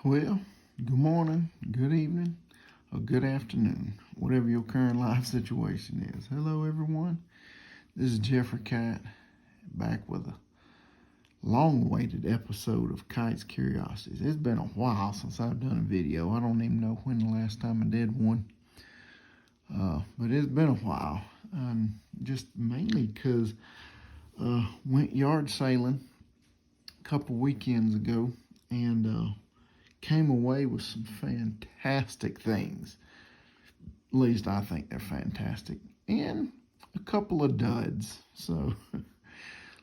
Well, good morning, good evening, or good afternoon, whatever your current life situation is. Hello, everyone. This is Jeffrey Kite back with a long-awaited episode of Kite's Curiosities. It's been a while since I've done a video. I don't even know when the last time I did one, but it's been a while. Just mainly because went yard sailing a couple weekends ago and came away with some fantastic things. At least I think they're fantastic. And a couple of duds. So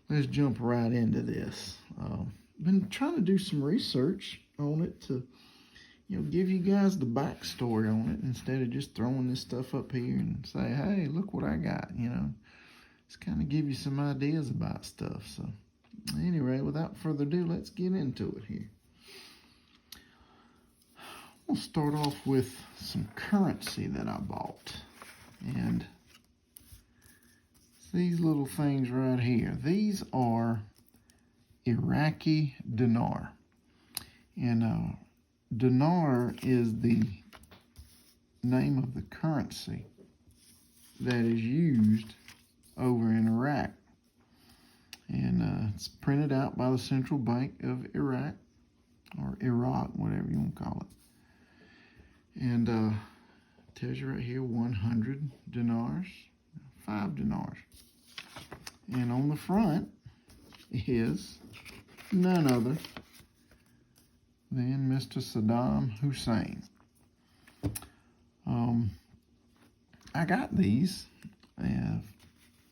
let's jump right into this. Been trying to do some research on it to, give you guys the backstory on it instead of just throwing this stuff up here and say, hey, look what I got, Just kind of give you some ideas about stuff. So anyway, without further ado, let's get into it here. We'll start off with some currency that I bought. And these little things right here. These are Iraqi dinar. And dinar is the name of the currency that is used over in Iraq. And it's printed out by the Central Bank of Iraq, or Iraq, whatever you want to call it. And it tells you right here 100 dinars, 5 dinars. And on the front is none other than Mr. Saddam Hussein. I got these and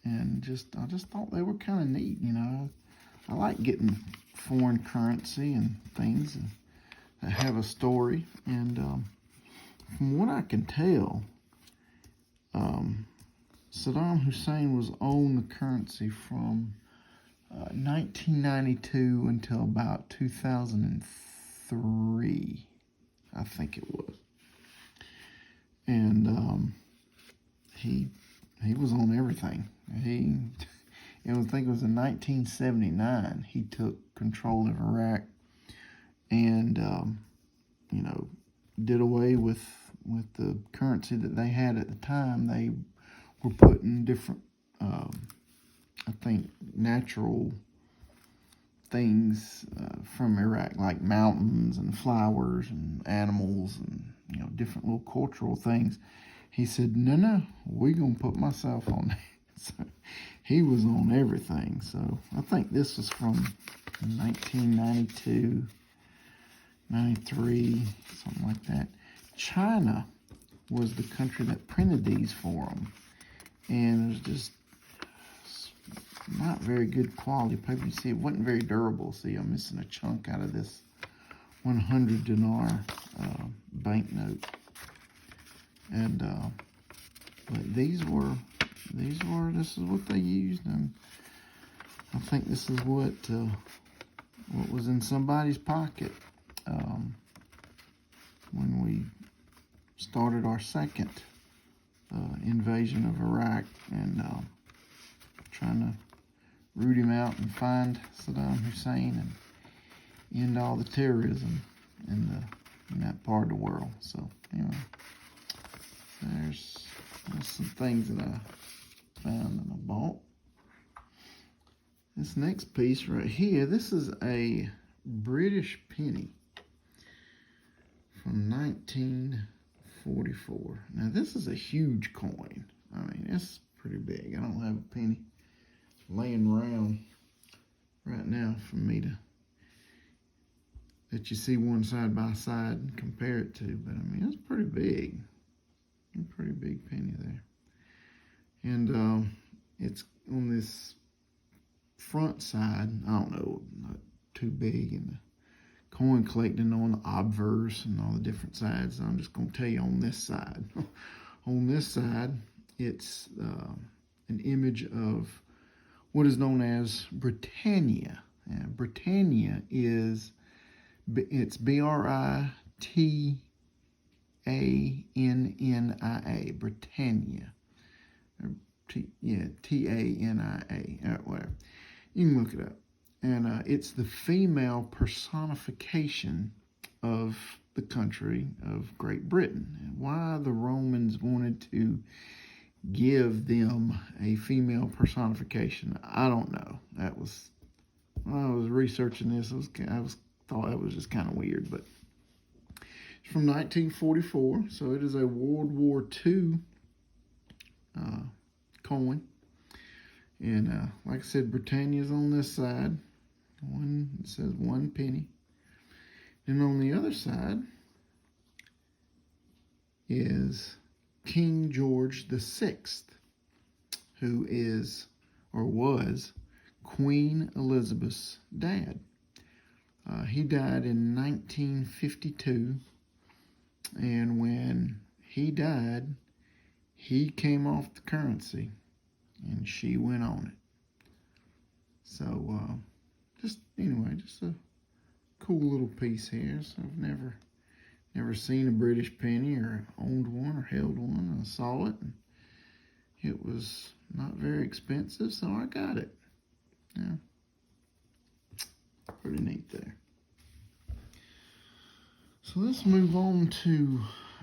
I just thought they were kind of neat, I like getting foreign currency and things that have a story. And from what I can tell, Saddam Hussein was on the currency from 1992 until about 2003, I think it was. And he was on everything. I think it was in 1979 he took control of Iraq and did away with the currency that they had at the time. They were putting different, I think, natural things from Iraq, like mountains and flowers and animals and, different little cultural things. He said, no, we're going to put myself on that. So he was on everything. So I think this is from 1992, 93, something like that. China was the country that printed these for them. And it was just not very good quality paper. You see, it wasn't very durable. See, I'm missing a chunk out of this 100 dinar banknote. And but this is what they used, and I think this is what was in somebody's pocket when we started our second invasion of Iraq and trying to root him out and find Saddam Hussein and end all the terrorism in that part of the world. So anyway, there's some things that I found and I bought. This next piece right here, this is a British penny from 1944. Now this is a huge coin. I mean, it's pretty big. I don't have a penny laying around right now for me to let you see one side by side and compare it to, but I mean, it's pretty big. A pretty big penny there. And it's on this front side, I don't know, not too big, and the coin collecting on the obverse and all the different sides. I'm just going to tell you on this side. On this side, it's an image of what is known as Britannia. And Britannia it's T-A-N-N-I-A, Britannia. T-A-N-I-A, whatever. You can look it up. And it's the female personification of the country of Great Britain. And why the Romans wanted to give them a female personification, I don't know. That was, when I was researching this, thought that was just kind of weird, but it's from 1944, so it is a World War II coin. And like I said, Britannia's on this side. It says 1 penny. And on the other side is King George VI, who is, or was, Queen Elizabeth's dad. He died in 1952, and when he died, he came off the currency, and she went on it. So, just a cool little piece here. So I've never seen a British penny or owned one or held one. I saw it, and it was not very expensive, so I got it. Yeah, pretty neat there. So let's move on to,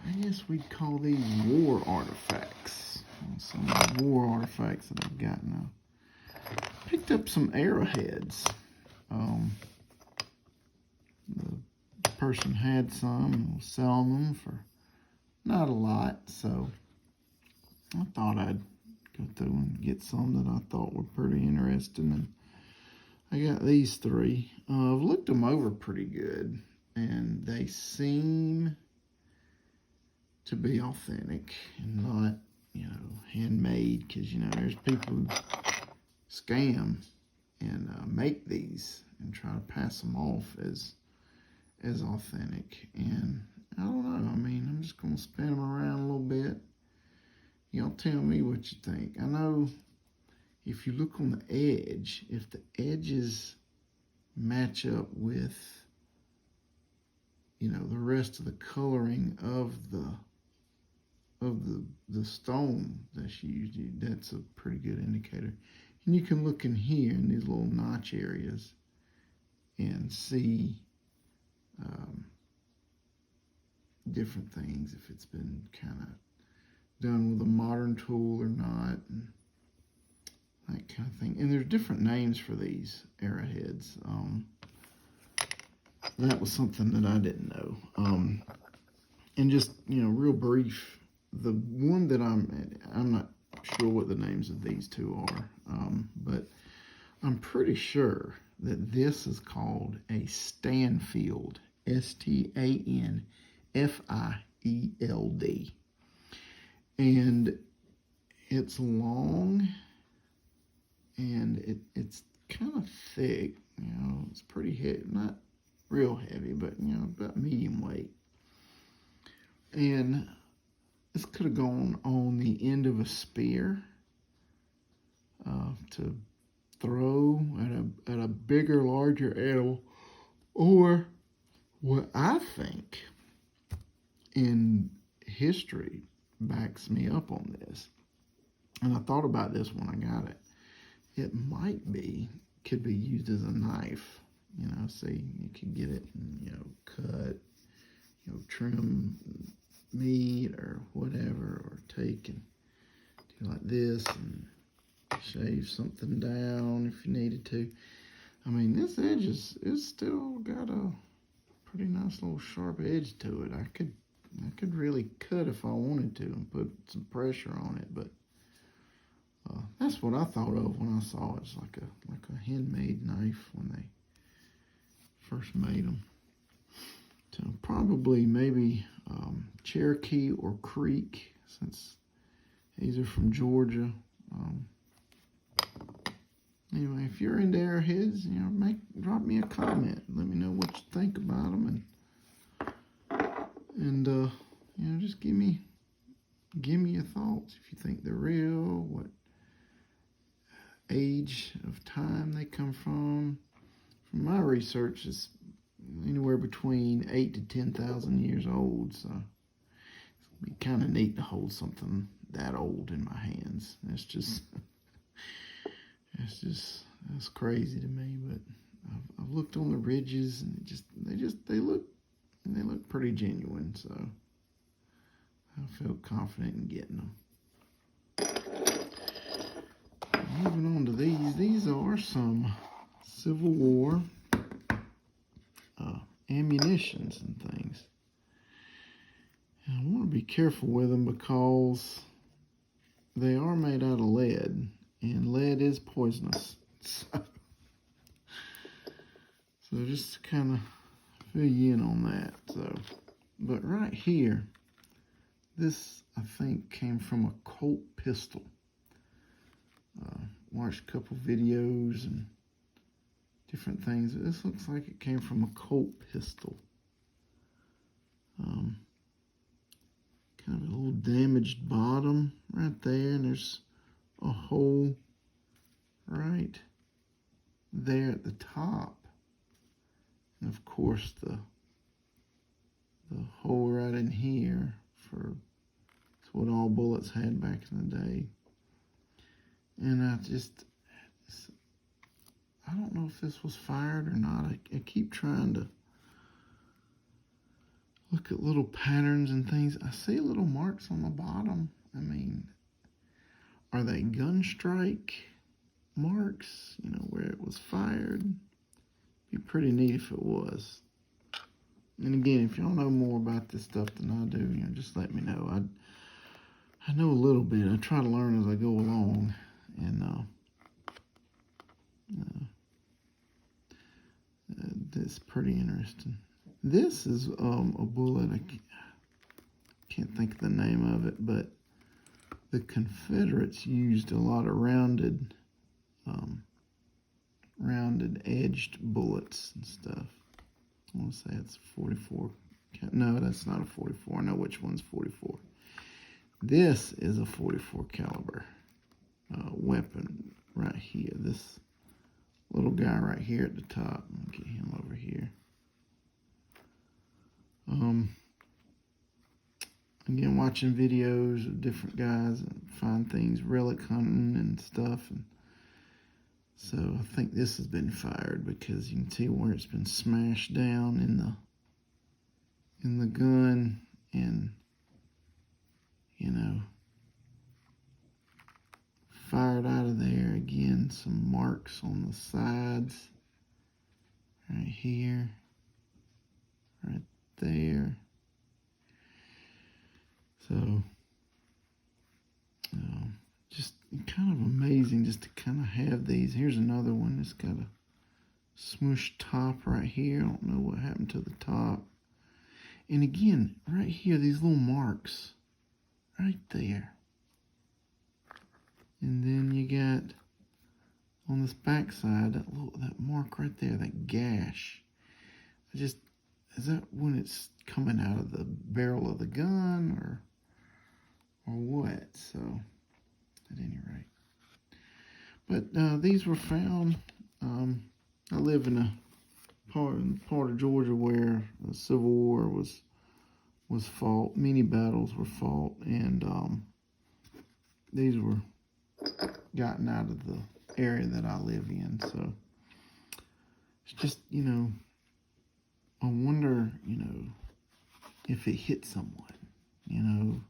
I guess we'd call these war artifacts. Some of the war artifacts that I've got now. Picked up some arrowheads. The person had some and was selling them for not a lot, so I thought I'd go through and get some that I thought were pretty interesting. And I got these three. I've looked them over pretty good, and they seem to be authentic and not, handmade, because, there's people who scam and make these and try to pass them off as authentic. And I don't know, I'm just going to spin them around a little bit. Y'all tell me what you think. I know if you look on the edge, if the edges match up with, the rest of the coloring of the stone that's used, that's a pretty good indicator. And you can look in here in these little notch areas and see different things, if it's been kind of done with a modern tool or not, and that kind of thing. And there's different names for these arrowheads. That was something that I didn't know. And just, real brief, the one that I'm not sure what the names of these two are, but I'm pretty sure that this is called a Stanfield, Stanfield. And it's long, and it's kind of thick, it's pretty heavy, not real heavy, but, about medium weight. And this could have gone on the end of a spear to throw at a bigger, larger animal, or what I think in history backs me up on this, and I thought about this when I got it. It could be used as a knife. See, you could get it and, cut, trim meat or whatever, or take and do like this and shave something down if you needed to. This edge is still got a pretty nice little sharp edge to it. I could really cut if I wanted to and put some pressure on it, but that's what I thought of when I saw it. It's like a handmade knife when they first made them. So probably maybe Cherokee or Creek, since these are from Georgia. Anyway, if you're into arrowheads, drop me a comment. Let me know what you think about them, and just give me your thoughts. If you think they're real, what age of time they come from. From my research, it's anywhere between 8,000 to 10,000 years old. So it'd be kind of neat to hold something that old in my hands. That's crazy to me. But I've looked on the ridges, and they look And they look pretty genuine, so I feel confident in getting them. Moving on to these. These are some Civil War ammunitions and things. And I want to be careful with them because they are made out of lead, and lead is poisonous. So just to kind of fill you in on that. So, but right here, this I think came from a Colt pistol. Watched a couple videos and different things. This looks like it came from a Colt pistol. Kind of a little damaged bottom right there, and there's a hole right there at the top. And of course the hole right in here it's what all bullets had back in the day. And I don't know if this was fired or not. I keep trying to look at little patterns and things. I see little marks on the bottom. I mean, are they gun strike marks, you know, where it was fired? Be pretty neat if it was. And again, if y'all know more about this stuff than I do, you know, just let me know. I know a little bit. I try to learn as I go along, and that's pretty interesting. This is a bullet. I can't think of the name of it, but the Confederates used a lot of rounded edged bullets and stuff. I want to say it's 44. No, that's not a 44. I know which one's 44. This is a 44 caliber weapon right here. This little guy right here at the top. I'll get him over here. Again, watching videos of different guys and find things, relic hunting and stuff. And so I think this has been fired because you can see where it's been smashed down in the gun, and you know, fired out of there. Again, some marks on the sides right here, right there. So just kind of amazing just to kind of have these. Here's another one that's got a smushed top right here. I don't know what happened to the top. And again, right here, these little marks right there. And then you got on this back side that mark right there, that gash. Is that when it's coming out of the barrel of the gun or what? So at any rate, but these were found. I live in a part of Georgia where the Civil War was fought. Many battles were fought, and these were gotten out of the area that I live in. So it's just, you know, I wonder, you know, if it hit someone, you know.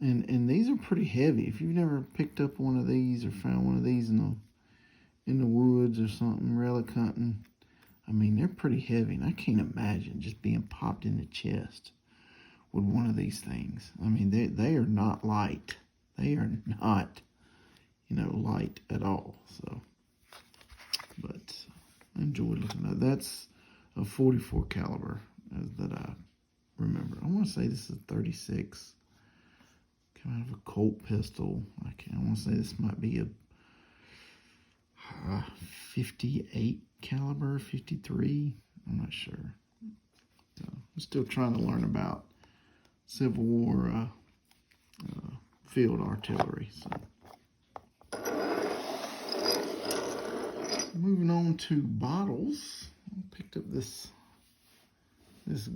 And these are pretty heavy. If you've never picked up one of these or found one of these in the woods or something, relic hunting, I mean, they're pretty heavy. And I can't imagine just being popped in the chest with one of these things. I mean, they are not light. They are not, you know, light at all. So, but I enjoy looking at that. That's a 44 caliber that I remember. I want to say this is 36. Kind of a Colt pistol. I want to say this might be a 58 caliber, 53. I'm not sure. So I'm still trying to learn about Civil War field artillery. So moving on to bottles. I picked up this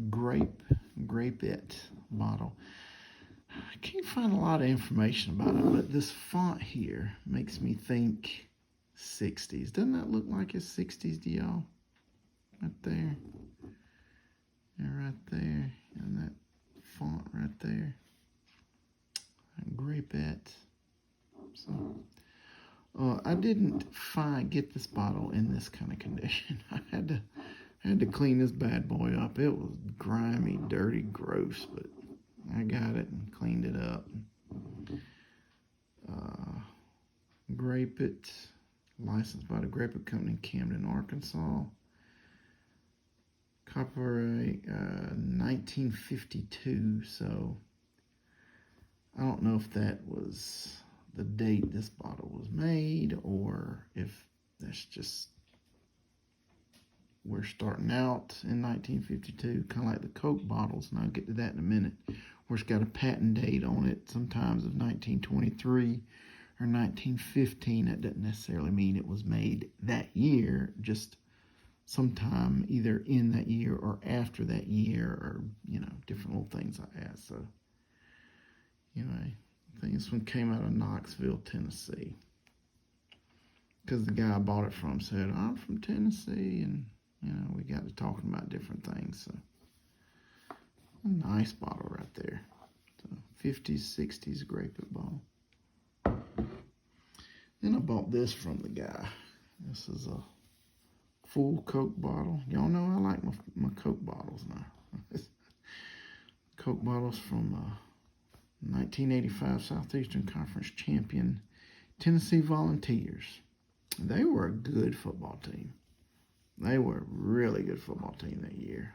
Grapette bottle. I can't find a lot of information about it, but this font here makes me think 60s. Doesn't that look like it's 60s to y'all? Right there. Yeah, right So I didn't get this bottle in this kind of condition. I had to clean this bad boy up. It was grimy, dirty, gross, but I got it and cleaned it up. Grape It, licensed by the Grape It Company in Camden, Arkansas. Copyright 1952, so I don't know if that was the date this bottle was made or if that's just we're starting out in 1952, kind of like the Coke bottles, and I'll get to that in a minute, where it's got a patent date on it, sometimes of 1923 or 1915. That doesn't necessarily mean it was made that year, just sometime either in that year or after that year, or, you know, different little things like that. So, anyway, I think this one came out of Knoxville, Tennessee, because the guy I bought it from said, I'm from Tennessee, and, you know, we got to talking about different things. So, a nice bottle right there. So, 50s, 60s Grape It bottle. Then I bought this from the guy. This is a full Coke bottle. Y'all know I like my Coke bottles now. Coke bottles from 1985 Southeastern Conference champion Tennessee Volunteers. They were a good football team. They were a really good football team that year.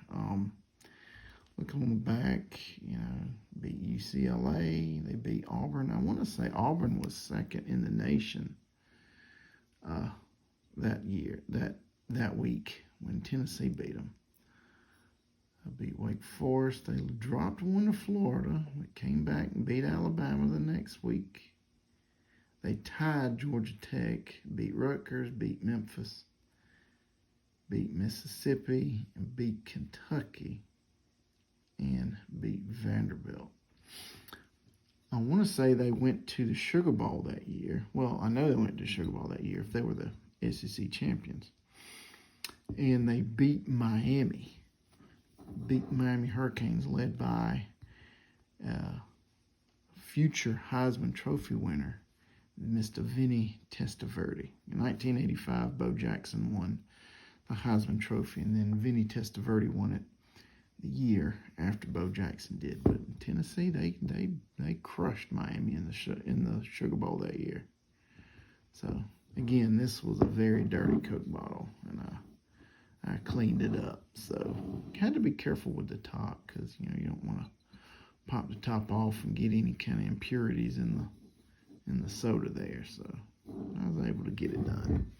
Look on the back, you know, beat UCLA. They beat Auburn. I want to say Auburn was second in the nation that year, that week when Tennessee beat them. They beat Wake Forest. They dropped one to Florida. They came back and beat Alabama the next week. They tied Georgia Tech, beat Rutgers, beat Memphis, beat Mississippi, and beat Kentucky, and beat Vanderbilt. I want to say they went to the Sugar Bowl that year. Well, I know they went to the Sugar Bowl that year if they were the SEC champions. And they beat Miami. Beat Miami Hurricanes, led by future Heisman Trophy winner, Mr. Vinny Testaverde. In 1985, Bo Jackson won the Heisman Trophy, and then Vinny Testaverde won it the year after Bo Jackson did. But in Tennessee, they crushed Miami in the Sugar Bowl that year. So again, this was a very dirty Coke bottle, and I cleaned it up. So had to be careful with the top, because you know you don't want to pop the top off and get any kind of impurities in the soda there. So I was able to get it done.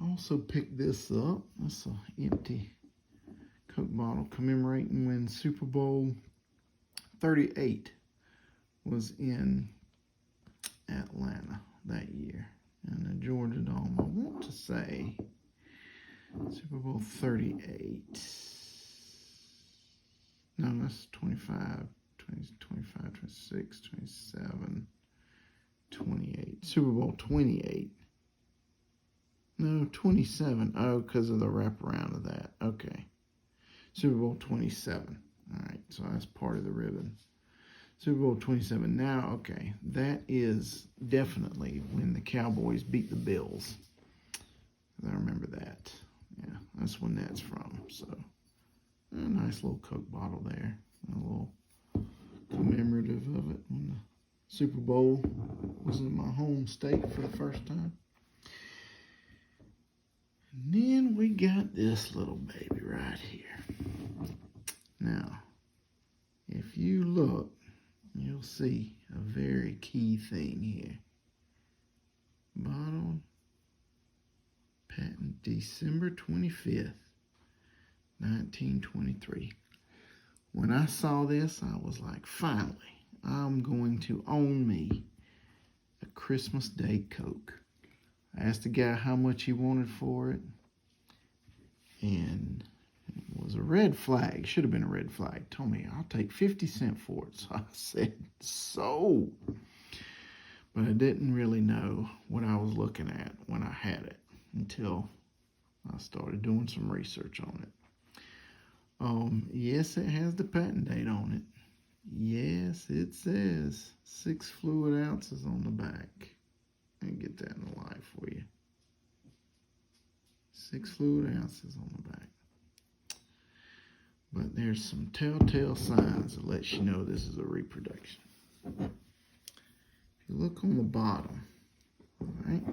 Also picked this up. That's an empty Coke bottle commemorating when Super Bowl 38 was in Atlanta that year. And the Georgia Dome, I want to say Super Bowl 38. No, that's 25, 26, 27, 28. Super Bowl 28. No, 27. Oh, because of the wraparound of that. Okay. Super Bowl 27. All right, so that's part of the ribbon. Super Bowl 27. Now, okay, that is definitely when the Cowboys beat the Bills. I remember that. Yeah, that's when that's from. So, a nice little Coke bottle there. A little commemorative of it when the Super Bowl was in my home state for the first time. And then we got this little baby right here. Now, if you look, you'll see a very key thing here. Bottle, patent December 25th, 1923. When I saw this, I was like, finally, I'm going to own me a Christmas Day Coke. I asked the guy how much he wanted for it, and it was a red flag. Should have been a red flag. Told me, I'll take 50 cents for it. So I said, so. But I didn't really know what I was looking at when I had it until I started doing some research on it. Yes, it has the patent date on it. Yes, it says 6 fluid ounces on the back. Let me get that in the light for you. 6 fluid ounces on the back. But there's some telltale signs that lets you know this is a reproduction. If you look on the bottom, all right,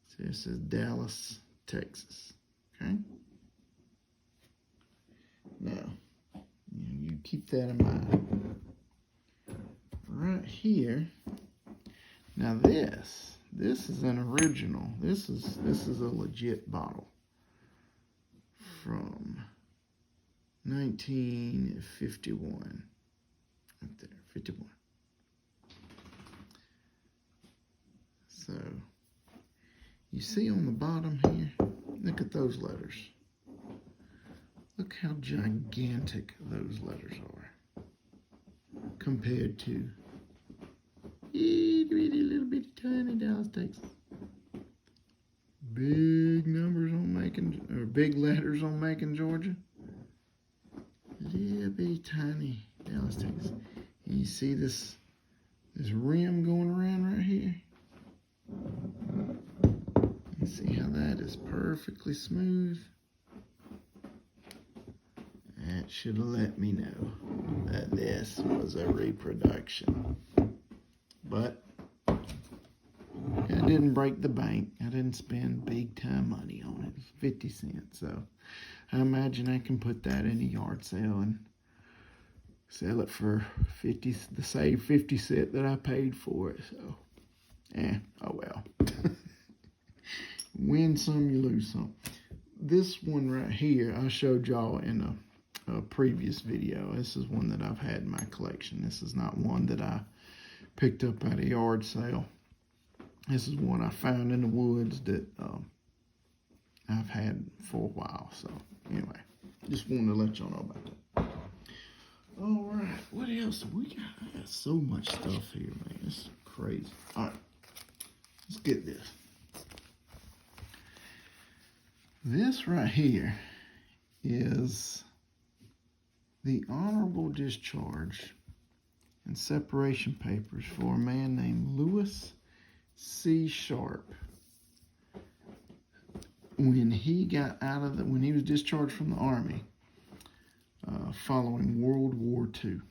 so it says Dallas, Texas, okay? Now, you keep that in mind. Right here, now this is an original. This is a legit bottle from 1951. Right there, 51. So, you see on the bottom here, look at those letters. Look how gigantic those letters are compared to little bitty tiny Dallas, Texas. Big numbers on Macon, or big letters on Macon, Georgia. Little bitty tiny Dallas, Texas. And you see this rim going around right here? You see how that is perfectly smooth? That should have let me know that this was a reproduction. But I didn't break the bank. I didn't spend big time money on it. It's 50 cents. So I imagine I can put that in a yard sale and sell it for 50, the same 50 cents that I paid for it. So, oh well. Win some, you lose some. This one right here, I showed y'all in a previous video. This is one that I've had in my collection. This is not one that I picked up at a yard sale. This is one I found in the woods that I've had for a while. So anyway, just wanted to let y'all know about that. All right, what else we got? I got so much stuff here, man. It's crazy. All right, let's get this. This right here is the honorable discharge and separation papers for a man named Lewis C. Sharp. When he got when he was discharged from the Army following World War II.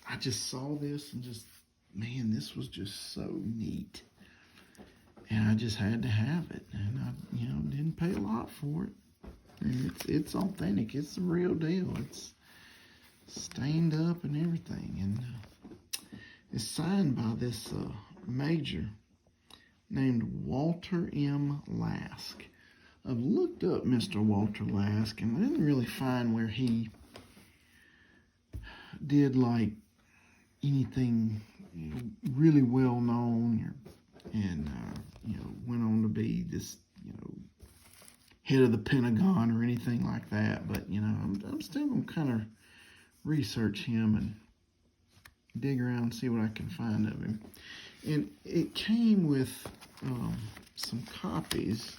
I just saw this and just, man, this was just so neat. And I just had to have it. And I, didn't pay a lot for it. And it's authentic. It's the real deal. It's stained up and everything. And it's signed by this major named Walter M. Lask. I've looked up Mr. Walter Lask, and I didn't really find where he did like anything really well known, and went on to be this head of the Pentagon or anything like that. But I'm still gonna kind of research him and dig around and see what I can find of him. And it came with some copies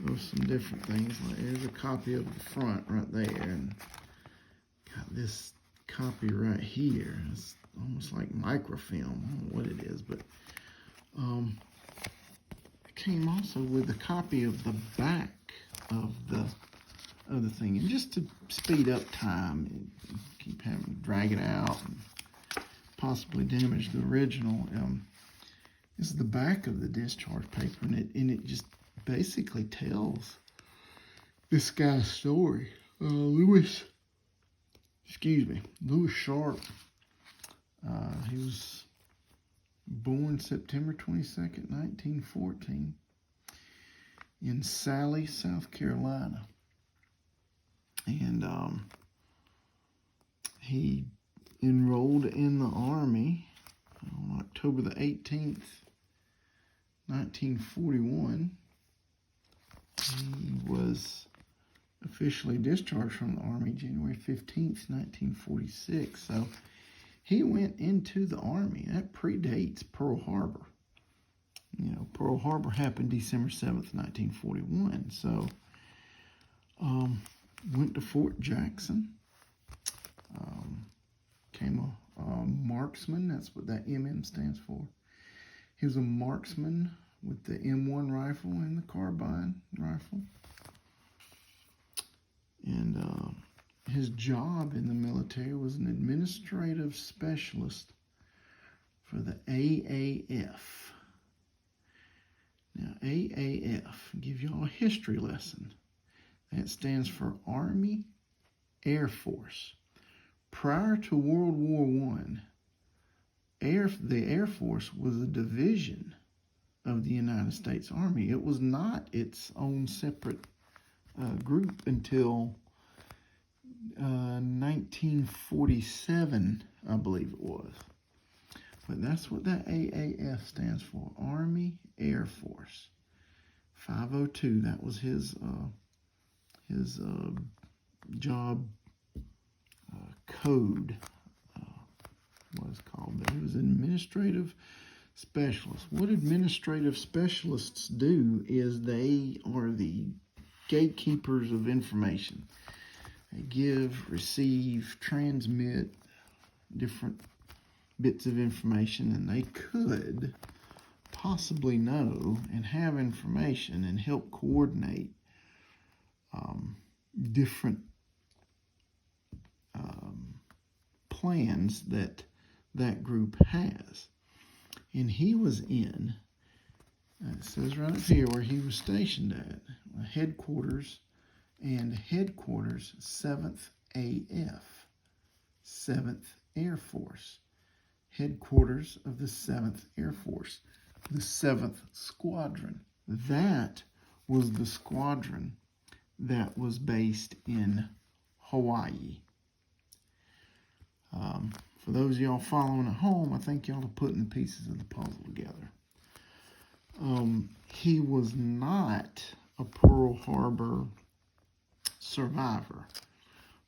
of some different things. Like there's a copy of the front right there, and got this copy right here. It's almost like microfilm. I don't know what it is, but it came also with a copy of the back of the other thing. And just to speed up time, and keep having to drag it out and possibly damage the original. This is the back of the discharge paper, and it just basically tells this guy's story. Lewis Sharp. He was born September 22nd, 1914 in Sally, South Carolina. And he enrolled in the Army on October the 18th, 1941. He was officially discharged from the Army January 15th, 1946. So he went into the Army. That predates Pearl Harbor. Pearl Harbor happened December 7th, 1941. So went to Fort Jackson Became a marksman. That's what that MM stands for. He was a marksman with the M1 rifle and the carbine rifle. And his job in the military was an administrative specialist for the AAF. Now, AAF, give y'all a history lesson. That stands for Army Air Force. Prior to World War I, the Air Force was a division of the United States Army. It was not its own separate group until 1947, I believe it was. But that's what that AAF stands for, Army Air Force. 502, that was his job code, what it's called. But he was an administrative specialist. What administrative specialists do is they are the gatekeepers of information. They give, receive, transmit different bits of information, and they could possibly know and have information and help coordinate different plans that that group has. And he was in, it says right up here where he was stationed at, headquarters 7th AF, 7th Air Force, headquarters of the 7th Air Force, the 7th Squadron. That was the squadron that was based in Hawaii. For those of y'all following at home, I think y'all are putting the pieces of the puzzle together. He was not a Pearl Harbor survivor,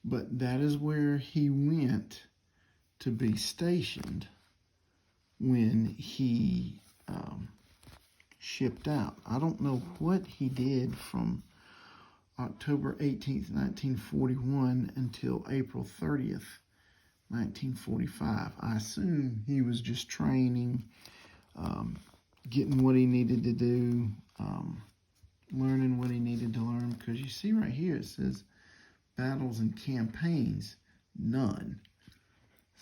but that is where he went to be stationed when he shipped out. I don't know what he did from October 18th, 1941 until April 30th, 1945. I assume he was just training, getting what he needed to do, learning what he needed to learn, because you see right here it says battles and campaigns, none.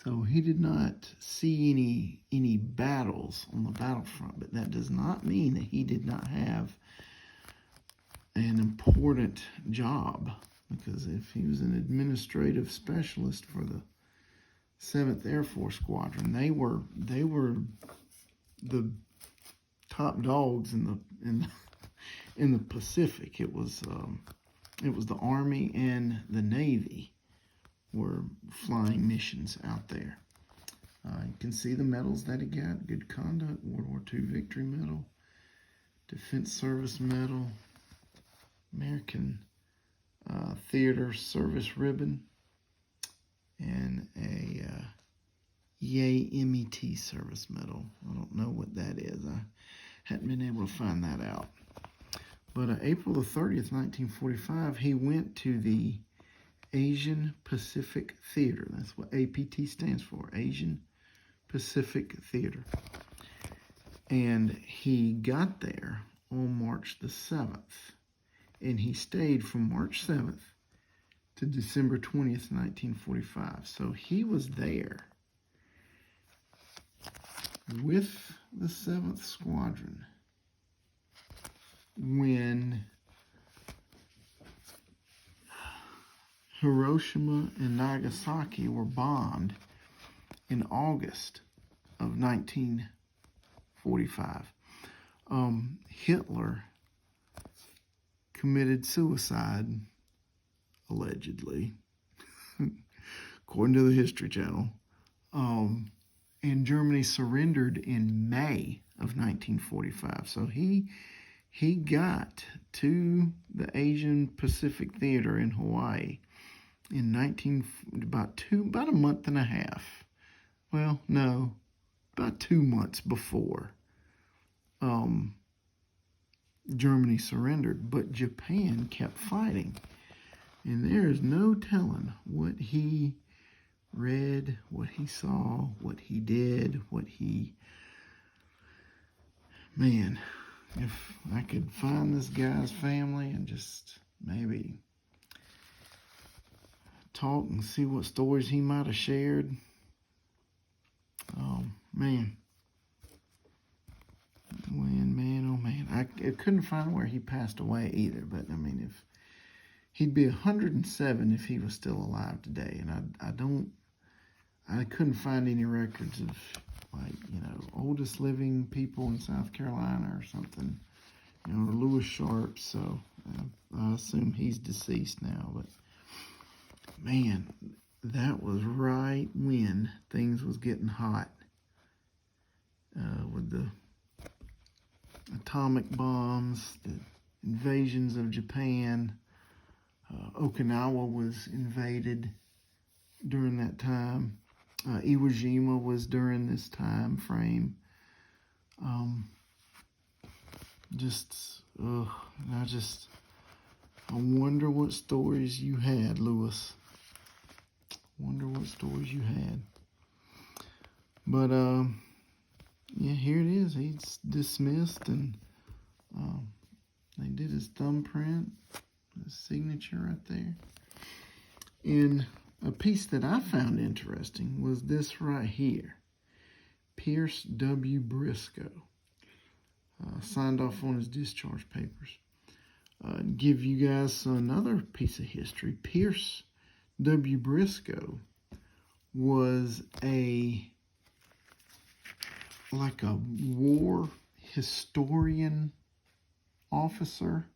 So he did not see any battles on the battlefront, but that does not mean that he did not have an important job, because if he was an administrative specialist for the 7th Air Force Squadron, they were the top dogs in the Pacific. It was the Army and the Navy were flying missions out there. You can see the medals that he got: Good Conduct, World War II Victory Medal, Defense Service Medal, American Theater Service Ribbon, and a Yay MET Service Medal. I don't know what that is. I hadn't been able to find that out. But April the 30th, 1945, he went to the Asian Pacific Theater. That's what APT stands for, Asian Pacific Theater. And he got there on March the 7th. And he stayed from March 7th to December 20th, 1945. So he was there with the 7th Squadron when Hiroshima and Nagasaki were bombed in August of 1945. Hitler committed suicide, allegedly, according to the History Channel, and Germany surrendered in May of 1945. So he got to the Asian Pacific Theater in Hawaii in about a month and a half. Well, no, about 2 months before Germany surrendered, but Japan kept fighting. And there is no telling what he read what he saw, what he did, man, if I could find this guy's family and just maybe talk and see what stories he might have shared. Oh, man. Oh, man. I couldn't find where he passed away either, but I mean, if he'd be 107 if he was still alive today, and I couldn't find any records of, like, oldest living people in South Carolina or something, Lewis Sharp, so I assume he's deceased now, but man, that was right when things was getting hot with the atomic bombs, the invasions of Japan. Okinawa was invaded during that time. Iwo Jima was during this time frame. I wonder what stories you had, Lewis. Wonder what stories you had. But, yeah, here it is. He's dismissed, and they did his thumbprint, his signature right there. And a piece that I found interesting was this right here. Pierce W. Briscoe signed off on his discharge papers. Give you guys another piece of history. Pierce W. Briscoe was a war historian officer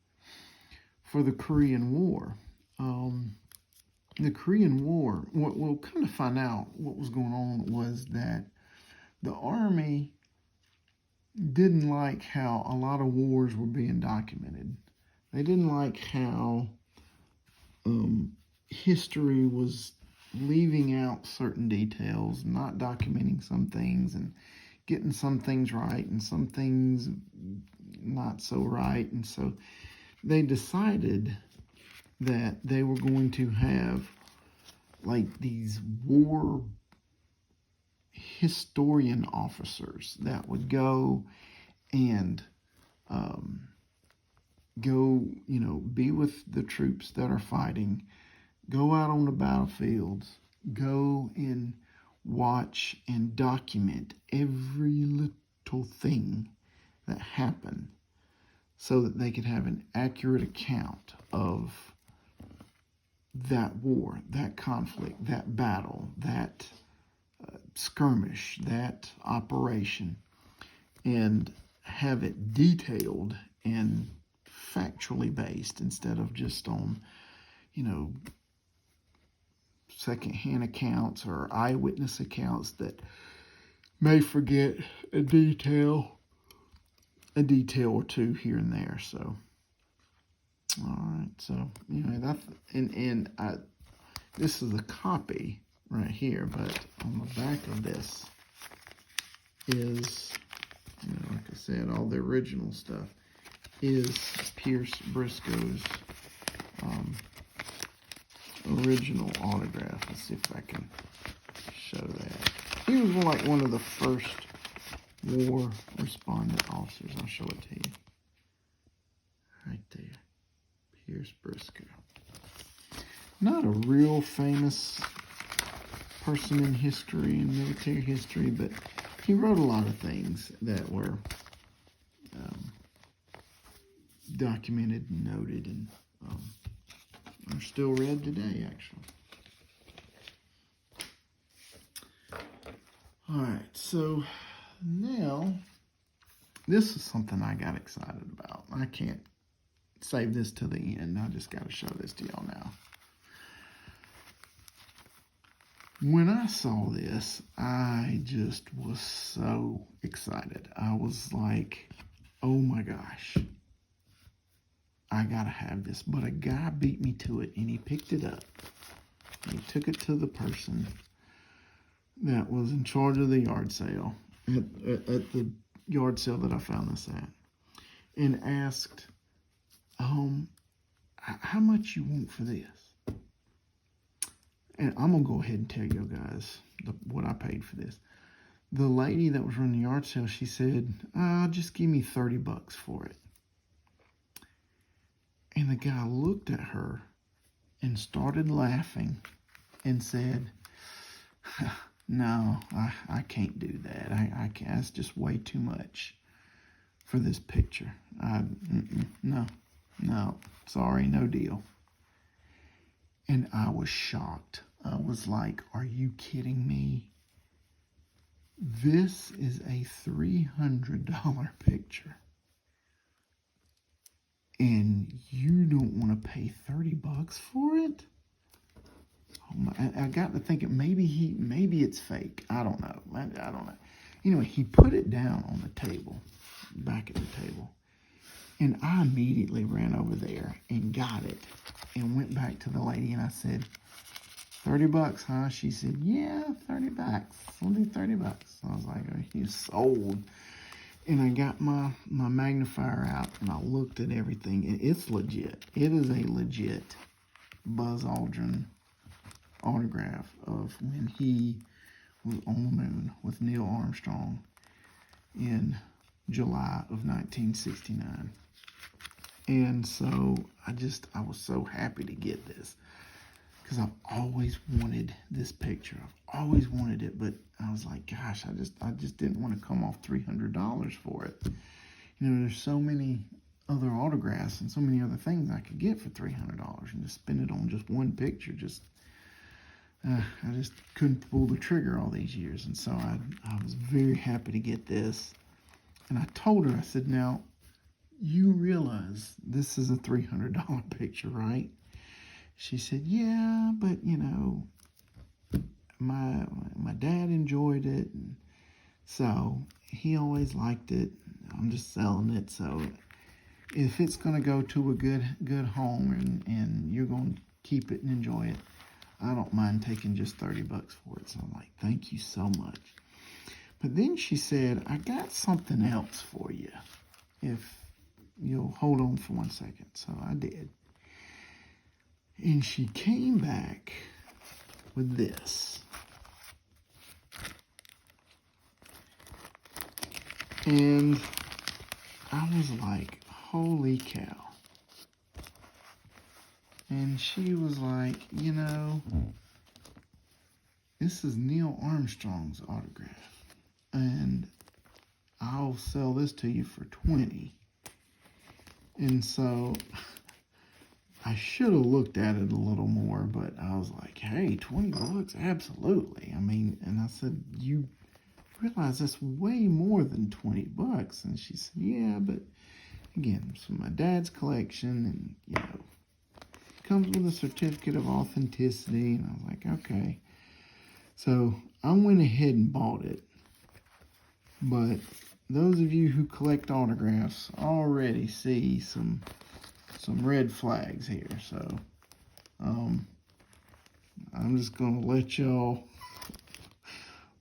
for the Korean War. The Korean War, what we'll come to find out what was going on was that the Army didn't like how a lot of wars were being documented. They didn't like how history was leaving out certain details, not documenting some things, and getting some things right and some things not so right. And so they decided that they were going to have like these war historian officers that would go and be with the troops that are fighting, go out on the battlefields, go and watch and document every little thing that happened so that they could have an accurate account of that war, that conflict, that battle, that skirmish, that operation, and have it detailed and factually based instead of just on, secondhand accounts or eyewitness accounts that may forget a detail or two here and there. So, all right. So anyway, this is a copy right here, but on the back of this is, like I said, all the original stuff is Pierce Briscoe's original autograph. Let's see if I can show that. He was like one of the first war respondent officers. I'll show it to you. Right there. Pierce Briscoe. Not a real famous person in history and military history, but he wrote a lot of things that were documented and noted, and are still read today, actually. All right, so now this is something I got excited about. I can't save this to the end. I just got to show this to y'all now. When I saw this, I just was so excited. I was like, oh my gosh, I gotta have this. But a guy beat me to it, and he picked it up. He took it to the person that was in charge of the yard sale, at the yard sale that I found this at, and asked, how much you want for this? And I'm going to go ahead and tell you guys what I paid for this. The lady that was running the yard sale, she said, just give me $30 for it. And the guy looked at her and started laughing and said, no, I can't do that. I can't. That's just way too much for this picture. No, sorry, no deal. And I was shocked. I was like, are you kidding me? This is a $300 picture. And you don't want to pay $30 for it? Oh my, I got to thinking maybe it's fake. I don't know. I don't know. Anyway, he put it down on the table, back at the table. And I immediately ran over there and got it and went back to the lady and I said, $30, huh? She said, yeah, $30. I'll do $30. I was like, oh, you sold. And I got my magnifier out and I looked at everything and it's legit. It is a legit Buzz Aldrin autograph of when he was on the moon with Neil Armstrong in July of 1969. And so I was so happy to get this because I've always wanted this picture. I've always wanted it, but I was like, gosh, I just didn't want to come off $300 for it. You know, there's so many other autographs and so many other things I could get for $300 and just spend it on just one picture. I just couldn't pull the trigger all these years. And so I was very happy to get this. And I told her, I said, now, you realize this is a $300 picture, right? She said, yeah, but, you know, my dad enjoyed it. And so he always liked it. I'm just selling it. So if it's going to go to a good home and you're going to keep it and enjoy it, I don't mind taking just $30 for it. So I'm like, thank you so much. But then she said, I got something else for you. If you'll hold on for 1 second. So I did. And she came back with this. And I was like, holy cow. And she was like, you know, this is Neil Armstrong's autograph. And I'll sell this to you for $20. And so I should have looked at it a little more, but I was like, hey, $20? Absolutely. I mean, and I said, you realize that's way more than $20. And she said, yeah, but again, it's from my dad's collection and, you know, it comes with a certificate of authenticity. And I was like, okay. So I went ahead and bought it. But those of you who collect autographs already see some red flags here. So I'm just going to let y'all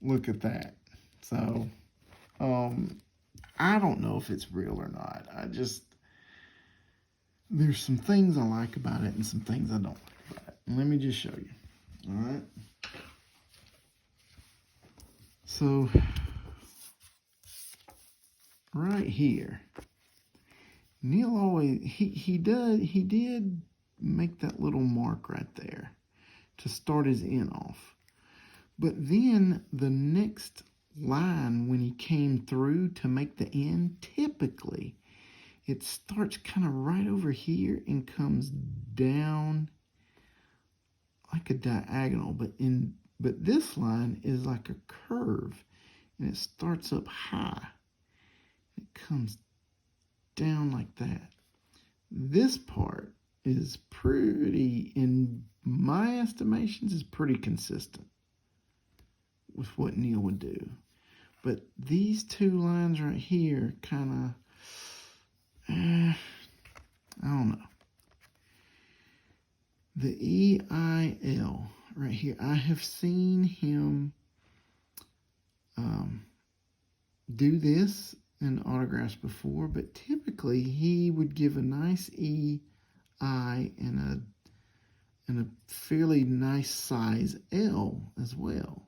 look at that. So I don't know if it's real or not. There's some things I like about it and some things I don't like about it. And let me just show you. All right. So right here, Neil always, he did make that little mark right there to start his N off. But then the next line when he came through to make the N, typically it starts kind of right over here and comes down like a diagonal. But this line is like a curve and it starts up high. It comes down like that. This part is pretty, in my estimations, is pretty consistent with what Neil would do. But these two lines right here kind of, I don't know. The EIL right here, I have seen him do this in autographs before, but typically he would give a nice EI and and a fairly nice size L as well.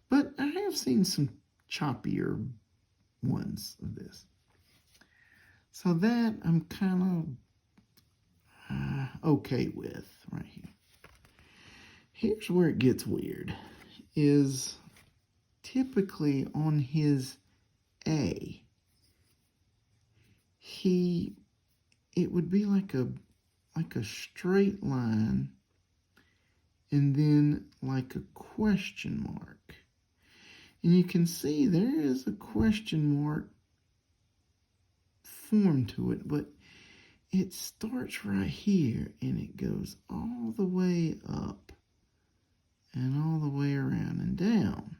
But I have seen some choppier ones of this. So that I'm kind of okay with right here. Here's where it gets weird, is typically on his A, it would be like a straight line and then like a question mark. And you can see there is a question mark form to it, but it starts right here and it goes all the way up and all the way around and down.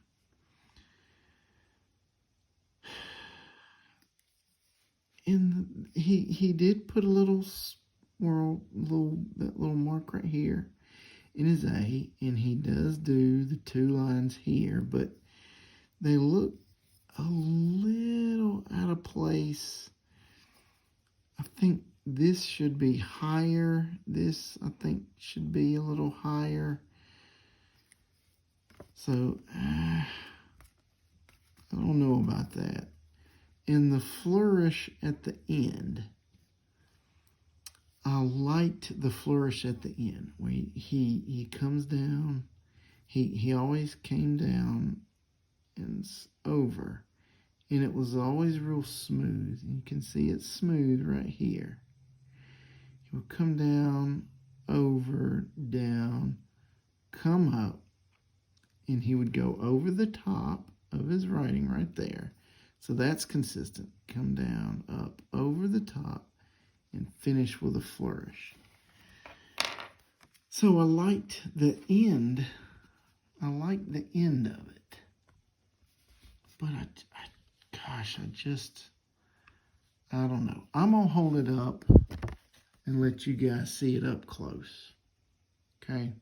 And he did put a little swirl, that little mark right here in his A, and he does do the 2 lines here, but they look a little out of place. I think this should be higher. This, I think, should be a little higher. So, I don't know about that. In the flourish at the end, I liked the flourish at the end where he comes down. He always came down and over, and it was always real smooth. You can see it's smooth right here. He would come down, over, down, come up, and he would go over the top of his writing right there. So that's consistent. Come down, up, over the top, and finish with a flourish. So I liked the end. I liked the end of it. But I don't know. I'm going to hold it up and let you guys see it up close. Okay?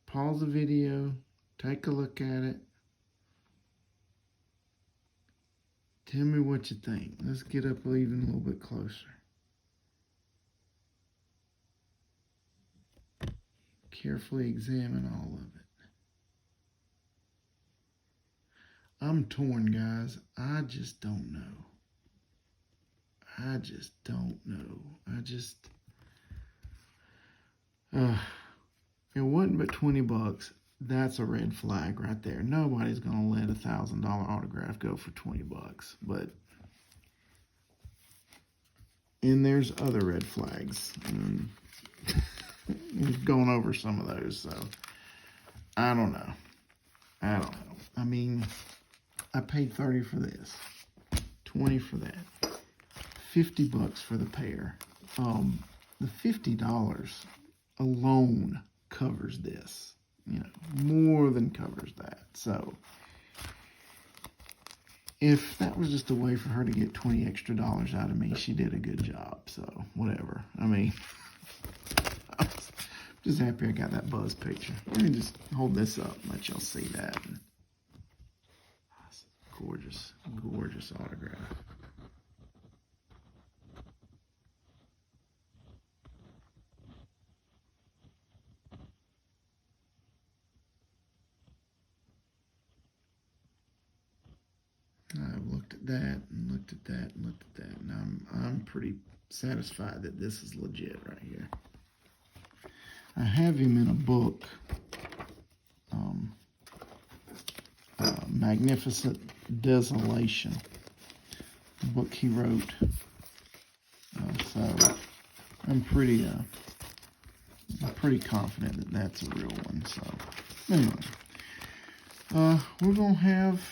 Pause the video. Take a look at it. Tell me what you think. Let's get up even a little bit closer. Carefully examine all of it. I'm torn, guys. I just don't know. It wasn't but $20. That's a red flag right there. Nobody's going to let $1,000 autograph go for $20. But, and there's other red flags. We've gone over some of those, so I don't know. I mean, I paid $30 for this, $20 for that, $50 for the pair. The $50 alone covers this. You know, more than covers that. So if that was just a way for her to get $20 extra out of me, she did a good job. So whatever. I mean, I'm just happy I got that Buzz picture. Let me just hold this up and let y'all see that. Gorgeous, gorgeous autograph. I've looked at that and looked at that and looked at that, and I'm pretty satisfied that this is legit right here. I have him in a book, Magnificent Desolation, the book he wrote. So I'm pretty confident that that's a real one. So anyway, we're gonna have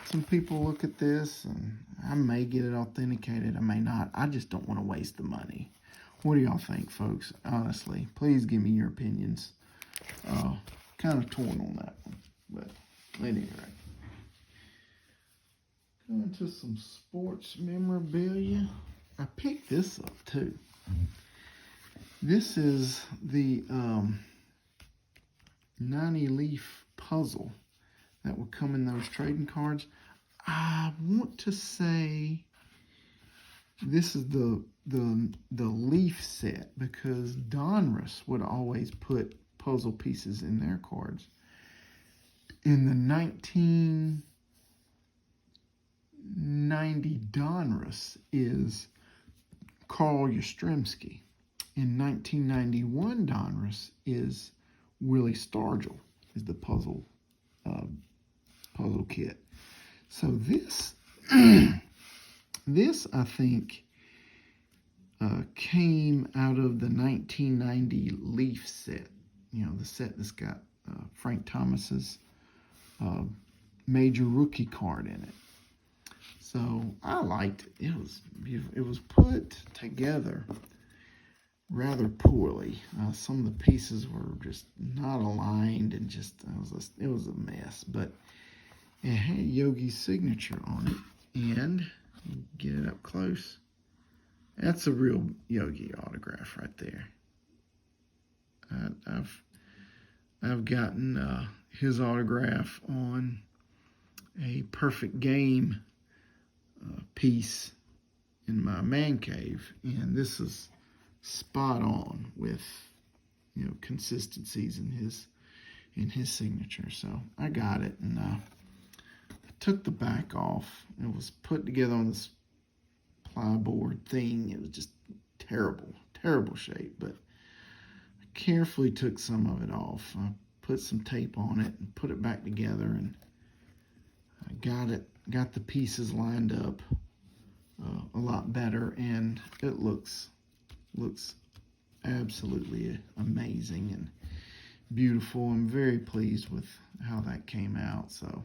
some people look at this, and I may get it authenticated, I may not. I just don't want to waste the money. What do y'all think, folks? Honestly, please give me your opinions. Kind of torn on that one, but anyway. Going to some sports memorabilia. I picked this up too. This is the 90-leaf puzzle that would come in those trading cards. I want to say This is the leaf set, because Donruss would always put puzzle pieces in their cards. In the 1990 Donruss is Carl Yastrzemski. In 1991 Donruss is Willie Stargell, is the puzzle kit. So this this, I think, came out of the 1990 Leaf set. You know, the set that's got Frank Thomas's major rookie card in it. So I liked it. It was beautiful. It was put together rather poorly. Some of the pieces were just not aligned, and just it was a mess. But it had Yogi's signature on it, and get it up close. That's a real Yogi autograph right there. I've gotten his autograph on a Perfect Game piece in my man cave, and this is spot on with, you know, consistencies in his signature. So I got it, and I took the back off. It was put together on this plyboard thing. It was just terrible shape, but I carefully took some of it off. I put some tape on it and put it back together, and I got the pieces lined up a lot better, and it looks absolutely amazing and beautiful. I'm very pleased with how that came out. So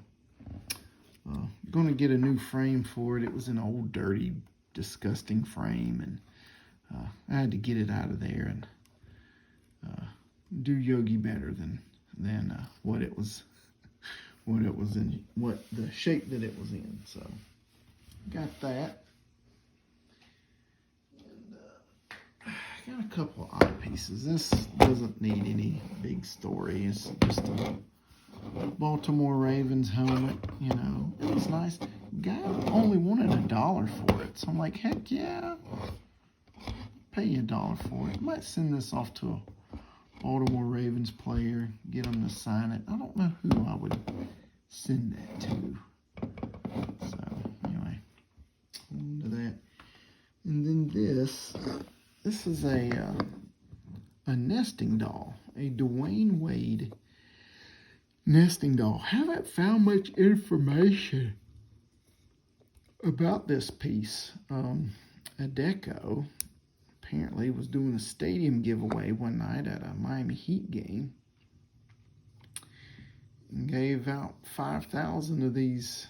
going to get a new frame for it. It was an old, dirty, disgusting frame, and I had to get it out of there and do Yogi better than what the shape that it was in. So got that. Got a couple of odd pieces. This doesn't need any big story. It's just a Baltimore Ravens helmet. You know, it was nice. Guy only wanted $1 for it, so I'm like, heck yeah, pay you $1 for it. Might send this off to a Baltimore Ravens player, get them to sign it. I don't know who I would send that to. So anyway, on to that. And then this is a nesting doll, a Dwayne Wade nesting doll. Haven't found much information about this piece. Adecco apparently was doing a stadium giveaway one night at a Miami Heat game and gave out 5,000 of these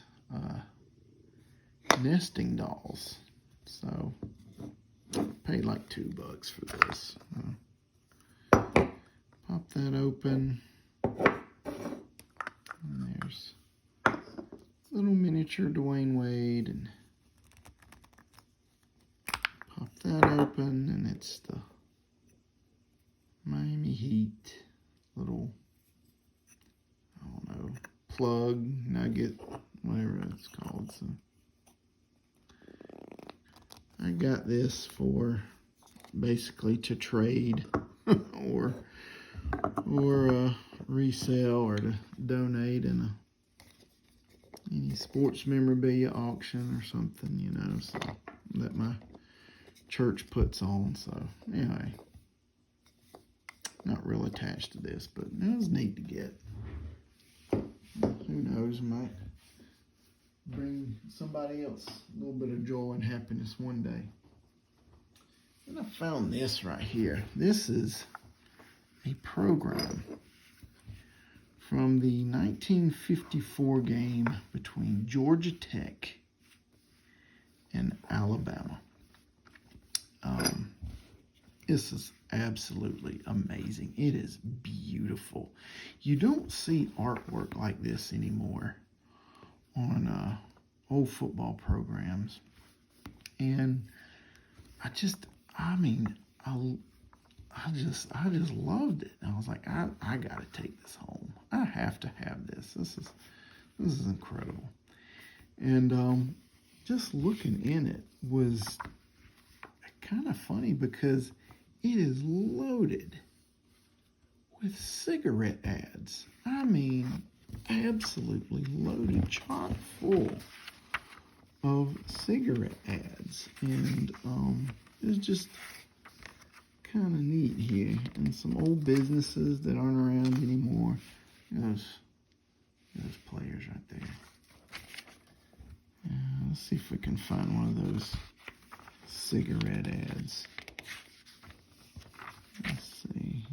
nesting dolls. So paid like $2 for this. Pop that open. And there's little miniature Dwayne Wade, and pop that open, and it's the Miami Heat little, I don't know, plug, nugget, whatever it's called. So I got this for basically to trade or resell, or to donate in any sports memorabilia auction or something, you know, so that my church puts on. So anyway, not real attached to this, but it was neat to get. Who knows, might bring somebody else a little bit of joy and happiness one day. And I found this right here. This is a program from the 1954 game between Georgia Tech and Alabama. This is absolutely amazing. It is beautiful. You don't see artwork like this anymore on old football programs. And I just loved it. And I was like, I gotta take this home. I have to have this. This is incredible. And just looking in it was kind of funny because it is loaded with cigarette ads. I mean, absolutely loaded, chock full of cigarette ads. And it's just kind of neat here. And some old businesses that aren't around anymore. Those players right there. Let's see if we can find one of those cigarette ads. Let's see.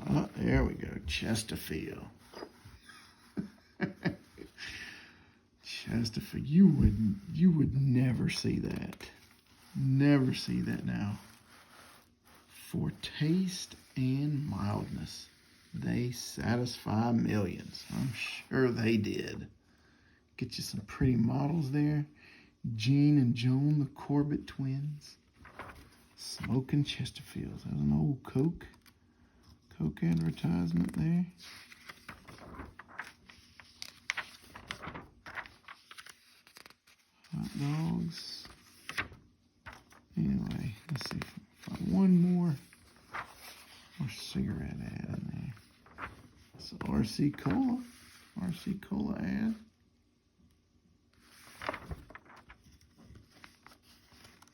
Oh, there we go. Chesterfield. Chesterfield. You would never see that. Never see that now. For taste and mildness, they satisfy millions. I'm sure they did. Get you some pretty models there. Jean and Joan, the Corbett twins. Smoking Chesterfields. There's an old Coke advertisement there. Hot dogs. Anyway, let's see if we can find one more cigarette ad in there. It's RC Cola ad.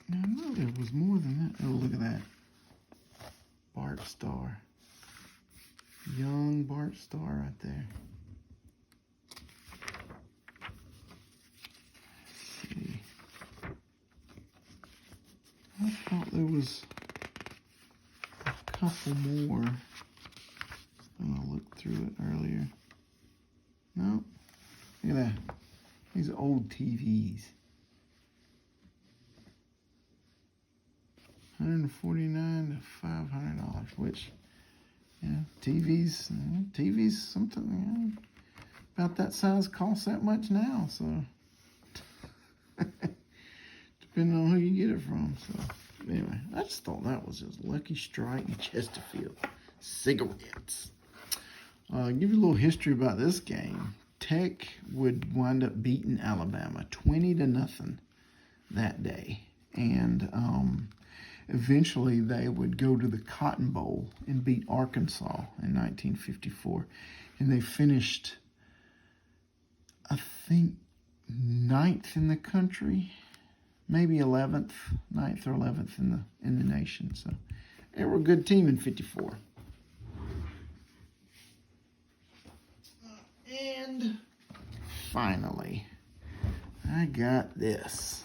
Now, I know there was more than that. Oh, look at that. Bart Starr. Young Bart Starr right there. Let's see. I thought there was a couple more. I looked through it earlier. No. Look at that. These are old TVs. $149 to $500, which, yeah, TVs something, about that size costs that much now, so depending on who you get it from. So anyway, I just thought that was just Lucky Strike and Chesterfield cigarettes. Give you a little history about this game. Tech would wind up beating Alabama 20-0 that day, and eventually they would go to the Cotton Bowl and beat Arkansas in 1954, and they finished, I think, 9th in the country, maybe 9th or 11th in the nation. So they were a good team in 54. And finally, I got this.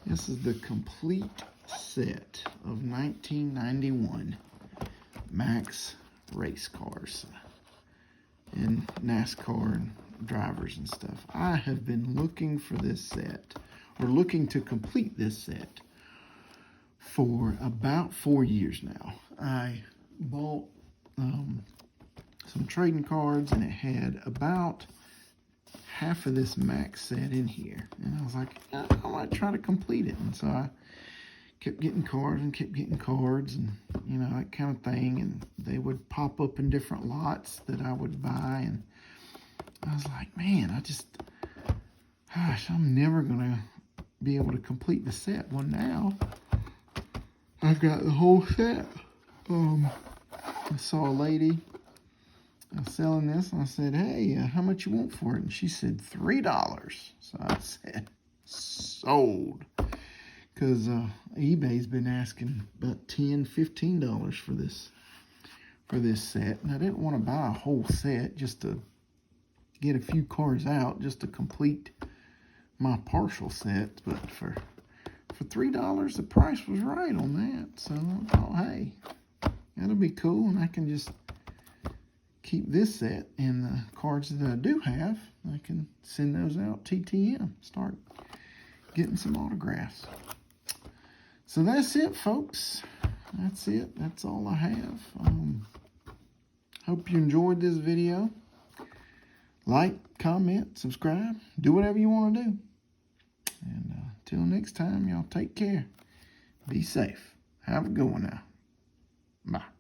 This is the complete set of 1991 Max race cars and NASCAR and drivers and stuff. I have been looking for this set, or looking to complete this set, for about 4 years now. I bought some trading cards, and it had about half of this Max set in here, and I was like, I might try to complete it. And so I kept getting cards and you know, that kind of thing, and they would pop up in different lots that I would buy, and I was like, man, I'm never gonna be able to complete the set. Well, now I've got the whole set. I saw a lady selling this, and I said, hey, how much you want for it? And she said $3. So I said, sold. Because eBay's been asking about $10, $15 for this set. And I didn't want to buy a whole set just to get a few cars out, just to complete my partial set. But for $3, the price was right on that. So I thought, hey, that'll be cool, and I can just keep this set, and the cards that I do have, I can send those out TTM, start getting some autographs. So that's it, folks. That's it. That's all I have. Hope you enjoyed this video. Like, comment, subscribe, do whatever you want to do. And until next time, y'all take care. Be safe. Have a good one now. Bye.